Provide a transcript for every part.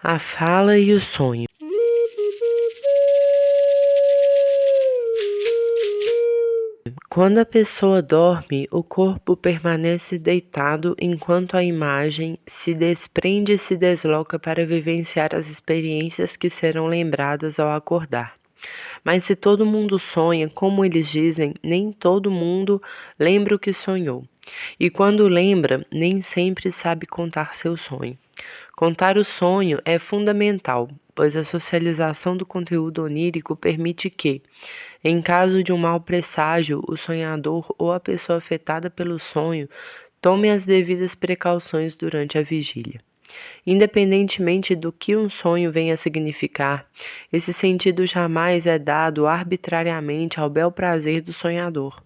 A fala e o sonho. Quando a pessoa dorme, o corpo permanece deitado enquanto a imagem se desprende e se desloca para vivenciar as experiências que serão lembradas ao acordar. Mas se todo mundo sonha, como eles dizem, nem todo mundo lembra o que sonhou. E quando lembra, nem sempre sabe contar seu sonho. Contar o sonho é fundamental, pois a socialização do conteúdo onírico permite que, em caso de um mau presságio, o sonhador ou a pessoa afetada pelo sonho tome as devidas precauções durante a vigília. Independentemente do que um sonho venha a significar, esse sentido jamais é dado arbitrariamente ao bel prazer do sonhador.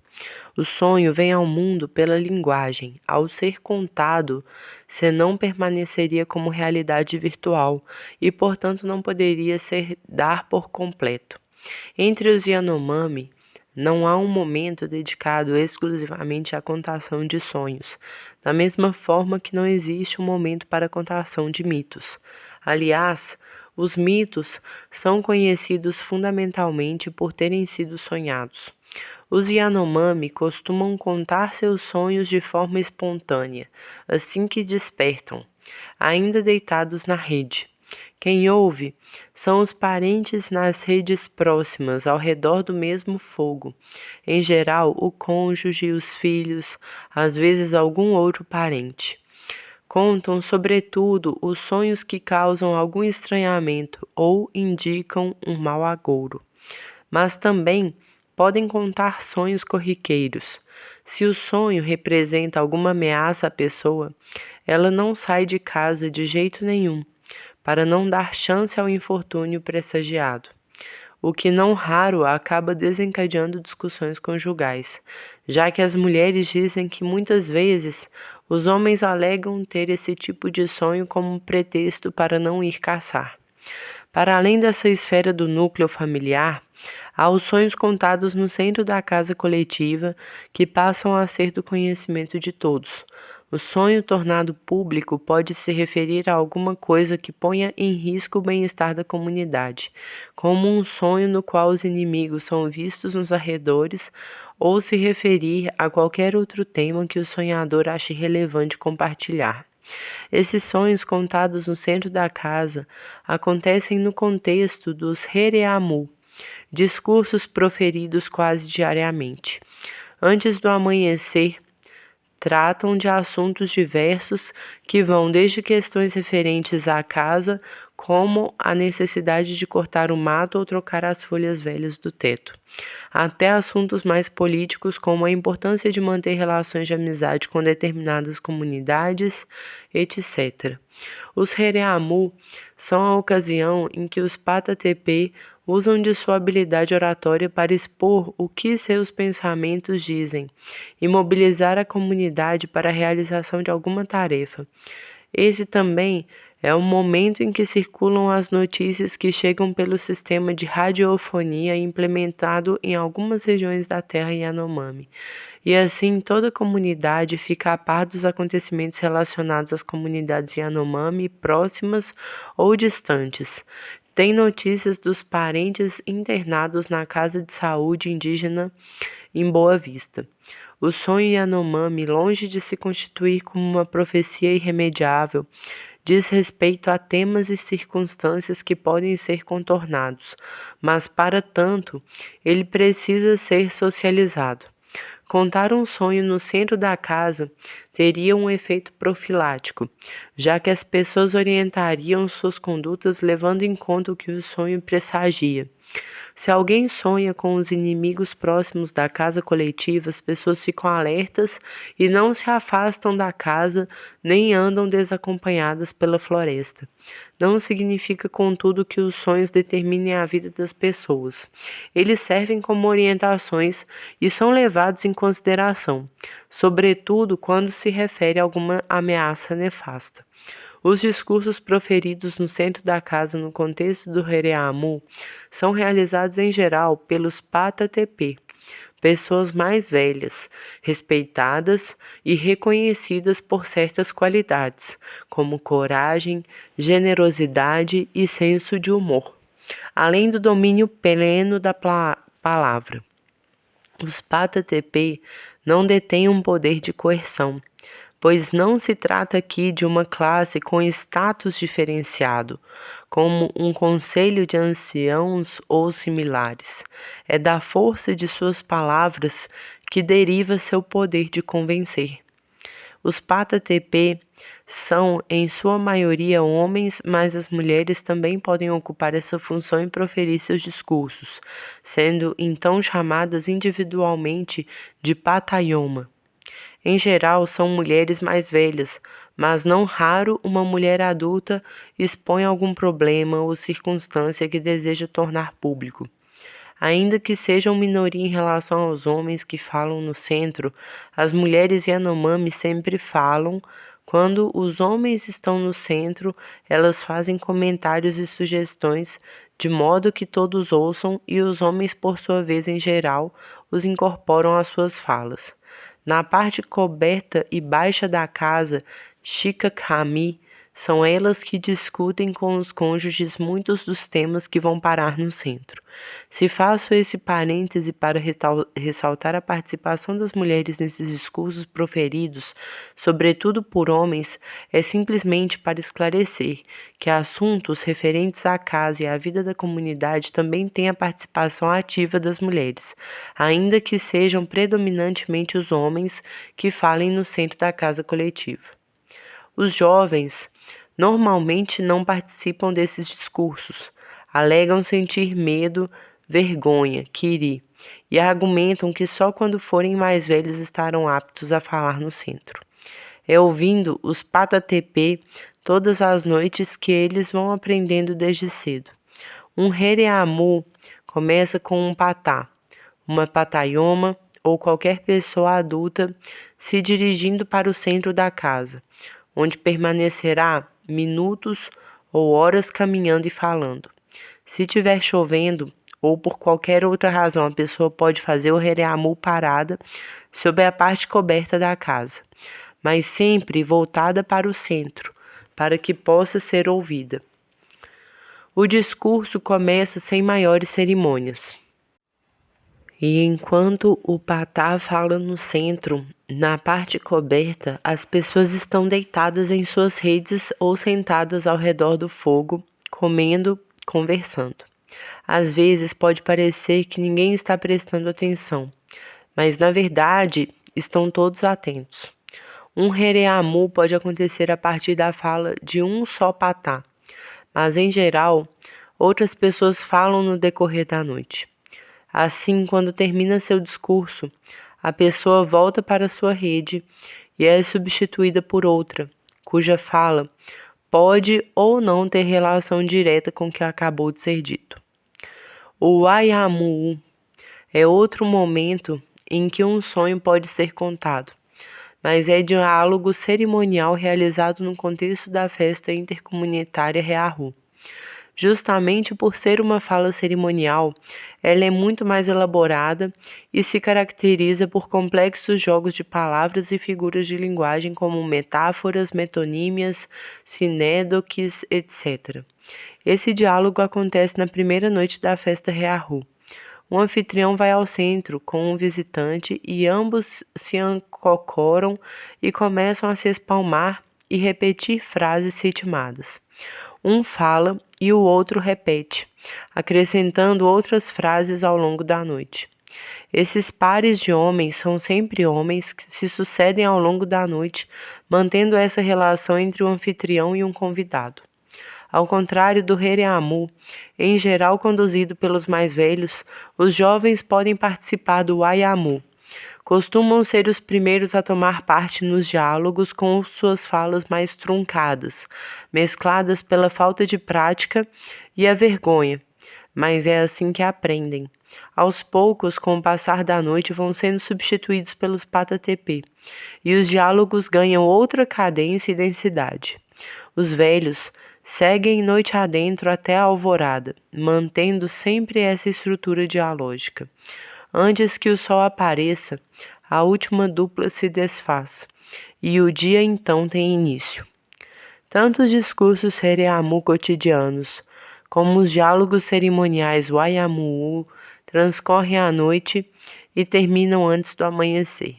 O sonho vem ao mundo pela linguagem. Ao ser contado, senão permaneceria como realidade virtual e, portanto, não poderia ser dar por completo. Entre os Yanomami, não há um momento dedicado exclusivamente à contação de sonhos, da mesma forma que não existe um momento para a contação de mitos. Aliás, os mitos são conhecidos fundamentalmente por terem sido sonhados. Os Yanomami costumam contar seus sonhos de forma espontânea, assim que despertam, ainda deitados na rede. Quem ouve são os parentes nas redes próximas, ao redor do mesmo fogo. Em geral, o cônjuge, os filhos, às vezes algum outro parente. Contam, sobretudo, os sonhos que causam algum estranhamento ou indicam um mau agouro. Mas também podem contar sonhos corriqueiros. Se o sonho representa alguma ameaça à pessoa, ela não sai de casa de jeito nenhum, para não dar chance ao infortúnio pressagiado, o que não raro acaba desencadeando discussões conjugais, já que as mulheres dizem que muitas vezes os homens alegam ter esse tipo de sonho como pretexto para não ir caçar. Para além dessa esfera do núcleo familiar, há os sonhos contados no centro da casa coletiva, que passam a ser do conhecimento de todos. O sonho tornado público pode se referir a alguma coisa que ponha em risco o bem-estar da comunidade, como um sonho no qual os inimigos são vistos nos arredores, ou se referir a qualquer outro tema que o sonhador ache relevante compartilhar. Esses sonhos contados no centro da casa acontecem no contexto dos Hereamu, discursos proferidos quase diariamente. Antes do amanhecer, tratam de assuntos diversos que vão desde questões referentes à casa, como a necessidade de cortar o mato ou trocar as folhas velhas do teto, até assuntos mais políticos, como a importância de manter relações de amizade com determinadas comunidades, etc. Os Hereamu são a ocasião em que os Pata-Tepe usam de sua habilidade oratória para expor o que seus pensamentos dizem e mobilizar a comunidade para a realização de alguma tarefa. Esse também é o momento em que circulam as notícias que chegam pelo sistema de radiofonia implementado em algumas regiões da terra Yanomami. E assim toda a comunidade fica a par dos acontecimentos relacionados às comunidades Yanomami próximas ou distantes. Tem notícias dos parentes internados na Casa de Saúde Indígena em Boa Vista. O sonho Yanomami, longe de se constituir como uma profecia irremediável, diz respeito a temas e circunstâncias que podem ser contornados, mas, para tanto, ele precisa ser socializado. Contar um sonho no centro da casa teria um efeito profilático, já que as pessoas orientariam suas condutas levando em conta o que o sonho pressagia. Se alguém sonha com os inimigos próximos da casa coletiva, as pessoas ficam alertas e não se afastam da casa nem andam desacompanhadas pela floresta. Não significa, contudo, que os sonhos determinem a vida das pessoas. Eles servem como orientações e são levados em consideração, sobretudo quando se refere a alguma ameaça nefasta. Os discursos proferidos no centro da casa no contexto do Hereamu são realizados em geral pelos Pata-Tepe, pessoas mais velhas, respeitadas e reconhecidas por certas qualidades, como coragem, generosidade e senso de humor, além do domínio pleno da palavra. Os Pata-TP não detêm um poder de coerção, pois não se trata aqui de uma classe com status diferenciado, como um conselho de anciãos ou similares. É da força de suas palavras que deriva seu poder de convencer. Os Pata-TP são, em sua maioria, homens, mas as mulheres também podem ocupar essa função e proferir seus discursos, sendo então chamadas individualmente de Patayoma. Em geral, são mulheres mais velhas, mas não raro uma mulher adulta expõe algum problema ou circunstância que deseja tornar público. Ainda que sejam minoria em relação aos homens que falam no centro, as mulheres Yanomami sempre falam. Quando os homens estão no centro, elas fazem comentários e sugestões, de modo que todos ouçam, e os homens, por sua vez, em geral, os incorporam às suas falas. Na parte coberta e baixa da casa, Shikakami, são elas que discutem com os cônjuges muitos dos temas que vão parar no centro. Se faço esse parêntese para ressaltar a participação das mulheres nesses discursos proferidos, sobretudo por homens, é simplesmente para esclarecer que assuntos referentes à casa e à vida da comunidade também têm a participação ativa das mulheres, ainda que sejam predominantemente os homens que falem no centro da casa coletiva. Os jovens normalmente não participam desses discursos, alegam sentir medo, vergonha, kiri, e argumentam que só quando forem mais velhos estarão aptos a falar no centro. É ouvindo os Pata-TP todas as noites que eles vão aprendendo desde cedo. Um Hereamu começa com um patá, uma patayoma ou qualquer pessoa adulta se dirigindo para o centro da casa, onde permanecerá minutos ou horas caminhando e falando. Se estiver chovendo ou por qualquer outra razão a pessoa pode fazer o Hereamu parada sobre a parte coberta da casa, mas sempre voltada para o centro, para que possa ser ouvida. O discurso começa sem maiores cerimônias. E enquanto o patá fala no centro, na parte coberta, as pessoas estão deitadas em suas redes ou sentadas ao redor do fogo, comendo, conversando. Às vezes pode parecer que ninguém está prestando atenção, mas na verdade estão todos atentos. Um Hereamu pode acontecer a partir da fala de um só patá, mas em geral, outras pessoas falam no decorrer da noite. Assim, quando termina seu discurso, a pessoa volta para sua rede e é substituída por outra, cuja fala pode ou não ter relação direta com o que acabou de ser dito. O Waiamu é outro momento em que um sonho pode ser contado, mas é diálogo cerimonial realizado no contexto da festa intercomunitária Reahu. Justamente por ser uma fala cerimonial, ela é muito mais elaborada e se caracteriza por complexos jogos de palavras e figuras de linguagem como metáforas, metonímias, sinédoques, etc. Esse diálogo acontece na primeira noite da festa Reahu. O anfitrião vai ao centro com um visitante e ambos se ancocoram e começam a se espalmar e repetir frases ritmadas. Um fala e o outro repete, acrescentando outras frases ao longo da noite. Esses pares de homens são sempre homens que se sucedem ao longo da noite, mantendo essa relação entre o anfitrião e um convidado. Ao contrário do Hereamu, em geral conduzido pelos mais velhos, os jovens podem participar do Waiamu. Costumam ser os primeiros a tomar parte nos diálogos com suas falas mais truncadas, mescladas pela falta de prática e a vergonha, mas é assim que aprendem. Aos poucos, com o passar da noite, vão sendo substituídos pelos Pata-TP, e os diálogos ganham outra cadência e densidade. Os velhos seguem noite adentro até a alvorada, mantendo sempre essa estrutura dialógica. Antes que o sol apareça, a última dupla se desfaz, e o dia então tem início. Tanto os discursos Sereamu cotidianos, como os diálogos cerimoniais Waiamu transcorrem à noite e terminam antes do amanhecer.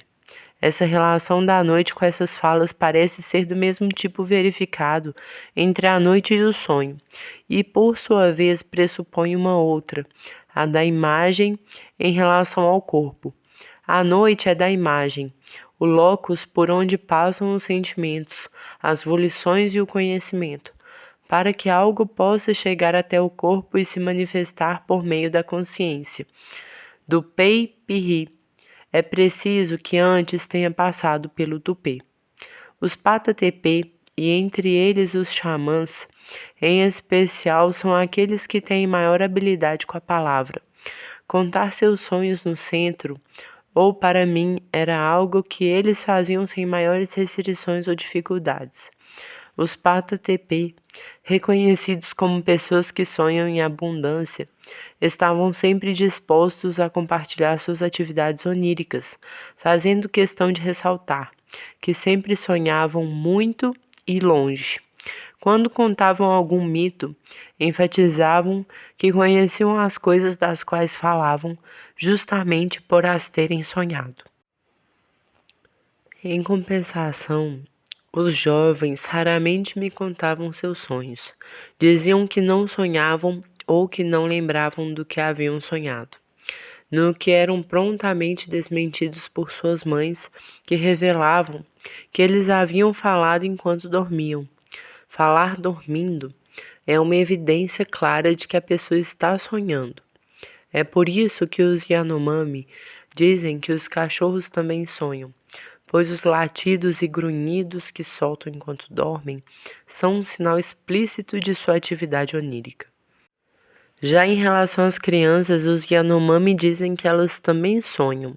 Essa relação da noite com essas falas parece ser do mesmo tipo verificado entre a noite e o sonho, e por sua vez pressupõe uma outra, a da imagem em relação ao corpo. A noite é da imagem, o locus por onde passam os sentimentos, as volições e o conhecimento, para que algo possa chegar até o corpo e se manifestar por meio da consciência. Do Pei-Pirri, é preciso que antes tenha passado pelo Tupê. Os Pata-Tepê, e entre eles os xamãs, em especial, são aqueles que têm maior habilidade com a palavra. Contar seus sonhos no centro, ou para mim, era algo que eles faziam sem maiores restrições ou dificuldades. Os Pata-Tepê, reconhecidos como pessoas que sonham em abundância, estavam sempre dispostos a compartilhar suas atividades oníricas, fazendo questão de ressaltar que sempre sonhavam muito e longe. Quando contavam algum mito, enfatizavam que conheciam as coisas das quais falavam, justamente por as terem sonhado. Em compensação, os jovens raramente me contavam seus sonhos. Diziam que não sonhavam ou que não lembravam do que haviam sonhado, no que eram prontamente desmentidos por suas mães, que revelavam que eles haviam falado enquanto dormiam. Falar dormindo é uma evidência clara de que a pessoa está sonhando. É por isso que os Yanomami dizem que os cachorros também sonham, pois os latidos e grunhidos que soltam enquanto dormem são um sinal explícito de sua atividade onírica. Já em relação às crianças, os Yanomami dizem que elas também sonham,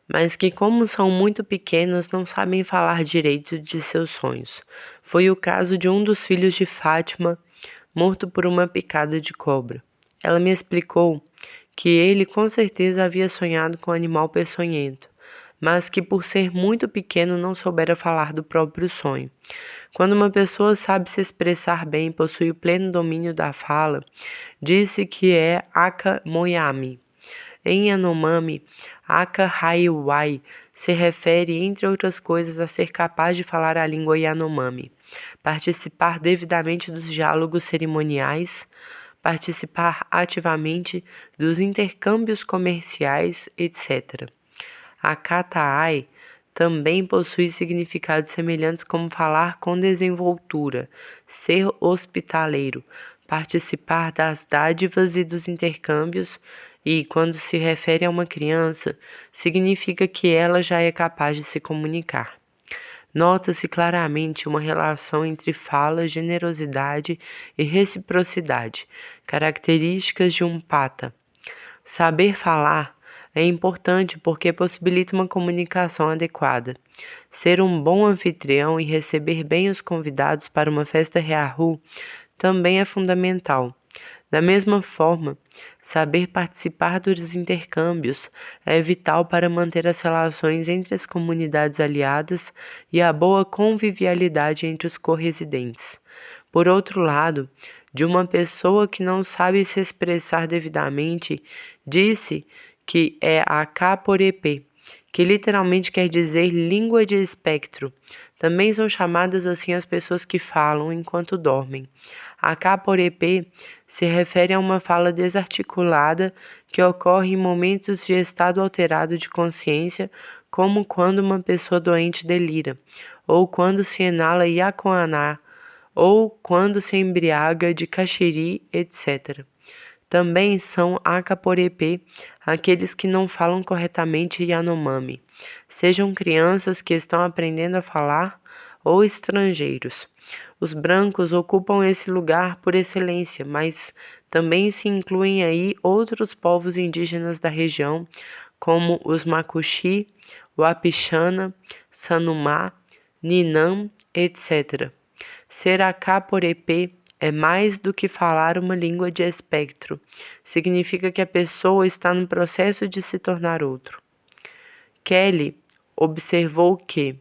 mas que como são muito pequenas não sabem falar direito de seus sonhos. Foi o caso de um dos filhos de Fátima, morto por uma picada de cobra. Ela me explicou que ele com certeza havia sonhado com um animal peçonhento, mas que por ser muito pequeno não soubera falar do próprio sonho. Quando uma pessoa sabe se expressar bem e possui o pleno domínio da fala, disse que é Aka Moyami. Em Yanomami, Aka Haiwai se refere, entre outras coisas, a ser capaz de falar a língua Yanomami, participar devidamente dos diálogos cerimoniais, participar ativamente dos intercâmbios comerciais, etc. A Kataai também possui significados semelhantes como falar com desenvoltura, ser hospitaleiro, participar das dádivas e dos intercâmbios, e, quando se refere a uma criança, significa que ela já é capaz de se comunicar. Nota-se claramente uma relação entre fala, generosidade e reciprocidade, características de um pata. Saber falar é importante porque possibilita uma comunicação adequada. Ser um bom anfitrião e receber bem os convidados para uma festa reahu também é fundamental. Da mesma forma, saber participar dos intercâmbios é vital para manter as relações entre as comunidades aliadas e a boa convivialidade entre os corresidentes. Por outro lado, de uma pessoa que não sabe se expressar devidamente, disse que é a Kaporepê, que literalmente quer dizer língua de espectro. Também são chamadas assim as pessoas que falam enquanto dormem. A Kaporepê se refere a uma fala desarticulada que ocorre em momentos de estado alterado de consciência, como quando uma pessoa doente delira, ou quando se inala yakuaná, ou quando se embriaga de caxiri, etc. Também são Akaporepê aqueles que não falam corretamente Yanomami, sejam crianças que estão aprendendo a falar ou estrangeiros. Os brancos ocupam esse lugar por excelência, mas também se incluem aí outros povos indígenas da região, como os Makuxi, Wapixana, Sanumá, Ninam, etc. Ser Akaporepê é mais do que falar uma língua de espectro. Significa que a pessoa está no processo de se tornar outro. Kelly observou que,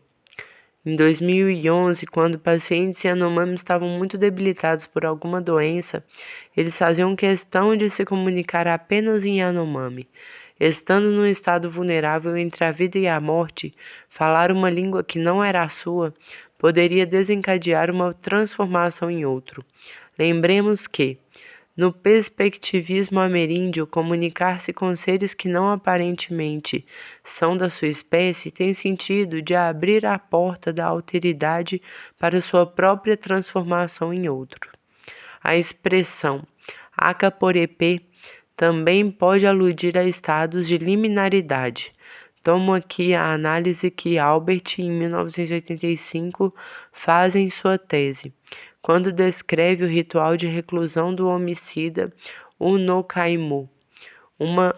em 2011, quando pacientes Yanomami estavam muito debilitados por alguma doença, eles faziam questão de se comunicar apenas em Yanomami. Estando num estado vulnerável entre a vida e a morte, falar uma língua que não era a sua poderia desencadear uma transformação em outro. Lembremos que, no perspectivismo ameríndio, comunicar-se com seres que não aparentemente são da sua espécie tem sentido de abrir a porta da alteridade para sua própria transformação em outro. A expressão Akaporepê também pode aludir a estados de liminaridade. Tomo aqui a análise que Albert, em 1985, faz em sua tese, quando descreve o ritual de reclusão do homicida Unokaimu, uma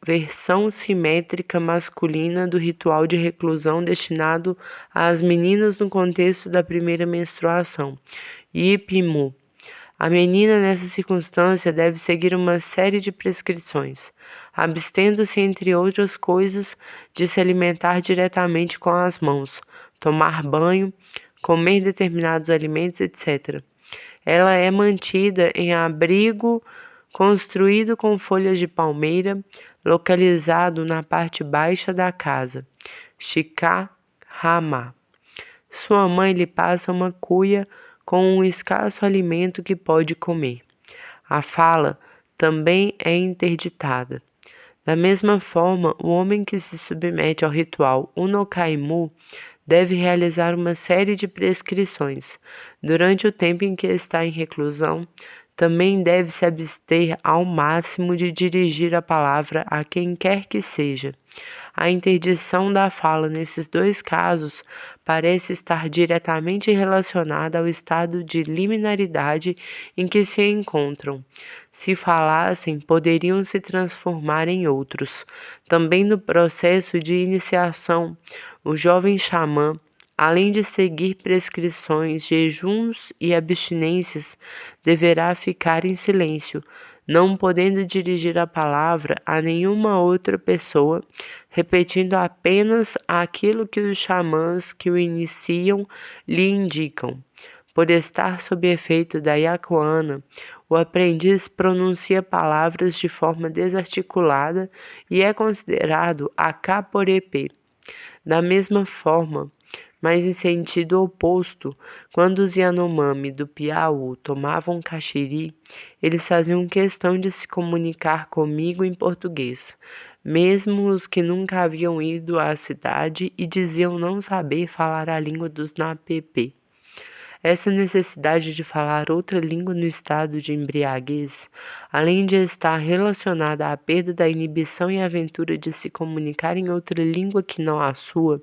versão simétrica masculina do ritual de reclusão destinado às meninas no contexto da primeira menstruação, Ipimu. A menina, nessa circunstância, deve seguir uma série de prescrições, abstendo-se, entre outras coisas, de se alimentar diretamente com as mãos, tomar banho, comer determinados alimentos, etc. Ela é mantida em abrigo construído com folhas de palmeira, localizado na parte baixa da casa, Shikahama. Sua mãe lhe passa uma cuia com um escasso alimento que pode comer. A fala também é interditada. Da mesma forma, o homem que se submete ao ritual Unokaimu deve realizar uma série de prescrições. Durante o tempo em que está em reclusão, também deve se abster ao máximo de dirigir a palavra a quem quer que seja. A interdição da fala nesses dois casos parece estar diretamente relacionada ao estado de liminaridade em que se encontram. Se falassem, poderiam se transformar em outros. Também no processo de iniciação, o jovem xamã, além de seguir prescrições, jejuns e abstinências, deverá ficar em silêncio, não podendo dirigir a palavra a nenhuma outra pessoa, repetindo apenas aquilo que os xamãs que o iniciam lhe indicam. Por estar sob efeito da ayahuasca, o aprendiz pronuncia palavras de forma desarticulada e é considerado akaporepê. Da mesma forma, mas em sentido oposto, quando os Yanomami do Piauí tomavam caxiri, eles faziam questão de se comunicar comigo em português, mesmo os que nunca haviam ido à cidade e diziam não saber falar a língua dos Napepê. Essa necessidade de falar outra língua no estado de embriaguez, além de estar relacionada à perda da inibição e aventura de se comunicar em outra língua que não a sua,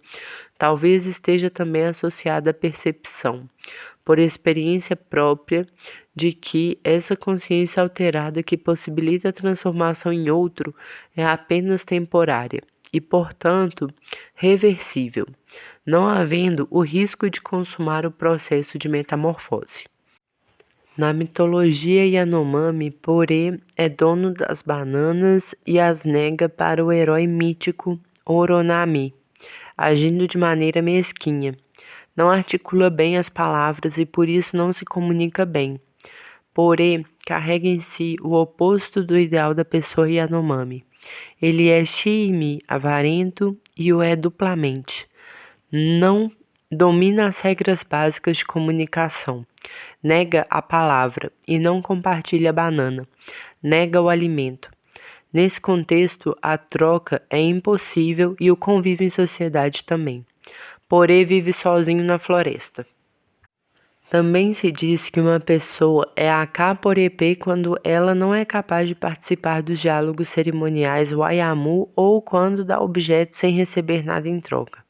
talvez esteja também associada à percepção, por experiência própria, de que essa consciência alterada que possibilita a transformação em outro é apenas temporária e, portanto, reversível, não havendo o risco de consumar o processo de metamorfose. Na mitologia Yanomami, Porê é dono das bananas e as nega para o herói mítico Oronami, agindo de maneira mesquinha. Não articula bem as palavras e por isso não se comunica bem. Porê carrega em si o oposto do ideal da pessoa Yanomami. Ele é Shiimi, avarento, e o é duplamente. Não domina as regras básicas de comunicação. Nega a palavra e não compartilha a banana. Nega o alimento. Nesse contexto, a troca é impossível e o convívio em sociedade também. Porê vive sozinho na floresta. Também se diz que uma pessoa é akaporepê quando ela não é capaz de participar dos diálogos cerimoniais Waiamu ou quando dá objeto sem receber nada em troca.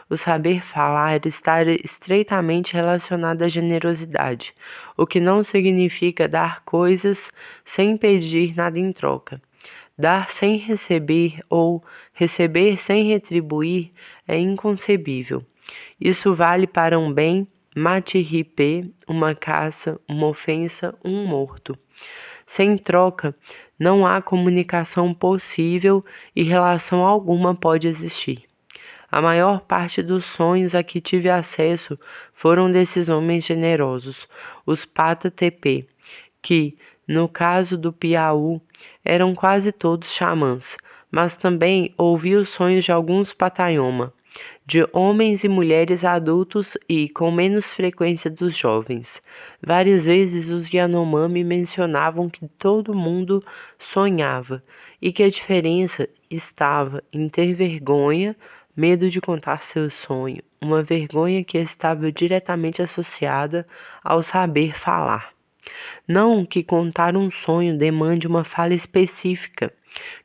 O saber falar está estreitamente relacionado à generosidade, o que não significa dar coisas sem pedir nada em troca. Dar sem receber ou receber sem retribuir é inconcebível. Isso vale para um bem mate-ripê, uma caça, uma ofensa, um morto. Sem troca, não há comunicação possível e relação alguma pode existir. A maior parte dos sonhos a que tive acesso foram desses homens generosos, os Pata-Tepê, que, no caso do Piauí, eram quase todos xamãs, mas também ouvi os sonhos de alguns Pataioma, de homens e mulheres adultos e, com menos frequência, dos jovens. Várias vezes os Yanomami mencionavam que todo mundo sonhava e que a diferença estava em ter vergonha, medo de contar seu sonho, uma vergonha que estava diretamente associada ao saber falar. Não que contar um sonho demande uma fala específica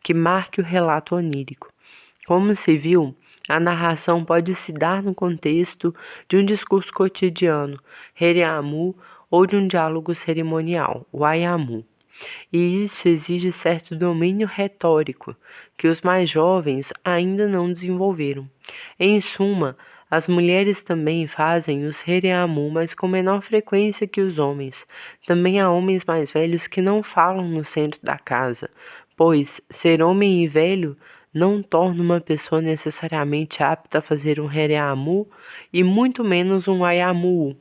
que marque o relato onírico. Como se viu, a narração pode se dar no contexto de um discurso cotidiano, Heriamu, ou de um diálogo cerimonial, Waiamu. E isso exige certo domínio retórico, que os mais jovens ainda não desenvolveram. Em suma, as mulheres também fazem os Heriamu, mas com menor frequência que os homens. Também há homens mais velhos que não falam no centro da casa, pois ser homem e velho não torna uma pessoa necessariamente apta a fazer um Heriamu e muito menos um Ayamu.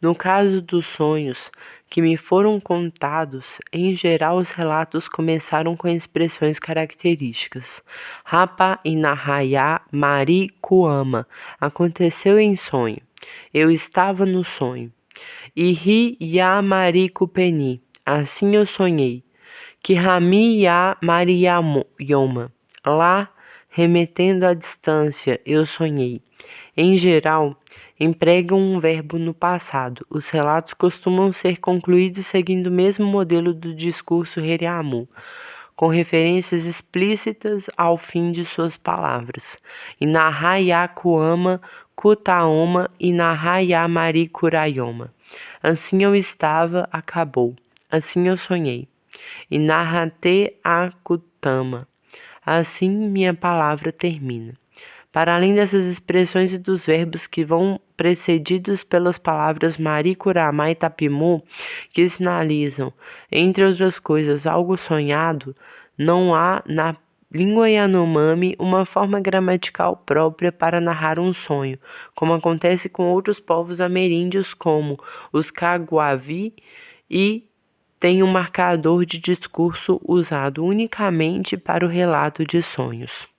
No caso dos sonhos que me foram contados, em geral os relatos começaram com expressões características. Rapa Inahaya Mari Kuama. Aconteceu em sonho. Eu estava no sonho. Ihi Ya Mari Kupeni. Assim eu sonhei. Kihami Ya Mariyama. Lá, remetendo à distância, eu sonhei. Em geral, empregam um verbo no passado. Os relatos costumam ser concluídos seguindo o mesmo modelo do discurso Heriamu, com referências explícitas ao fim de suas palavras. Inahayakuama Kutaoma e Nahayamari Kurayoma. Assim eu estava, acabou. Assim eu sonhei. Inahate Akutama. Assim minha palavra termina. Para além dessas expressões e dos verbos que vão precedidos pelas palavras Mari, Kurama e Tapimu, que sinalizam, entre outras coisas, algo sonhado, não há na língua Yanomami uma forma gramatical própria para narrar um sonho, como acontece com outros povos ameríndios como os Caguavi, e tem um marcador de discurso usado unicamente para o relato de sonhos.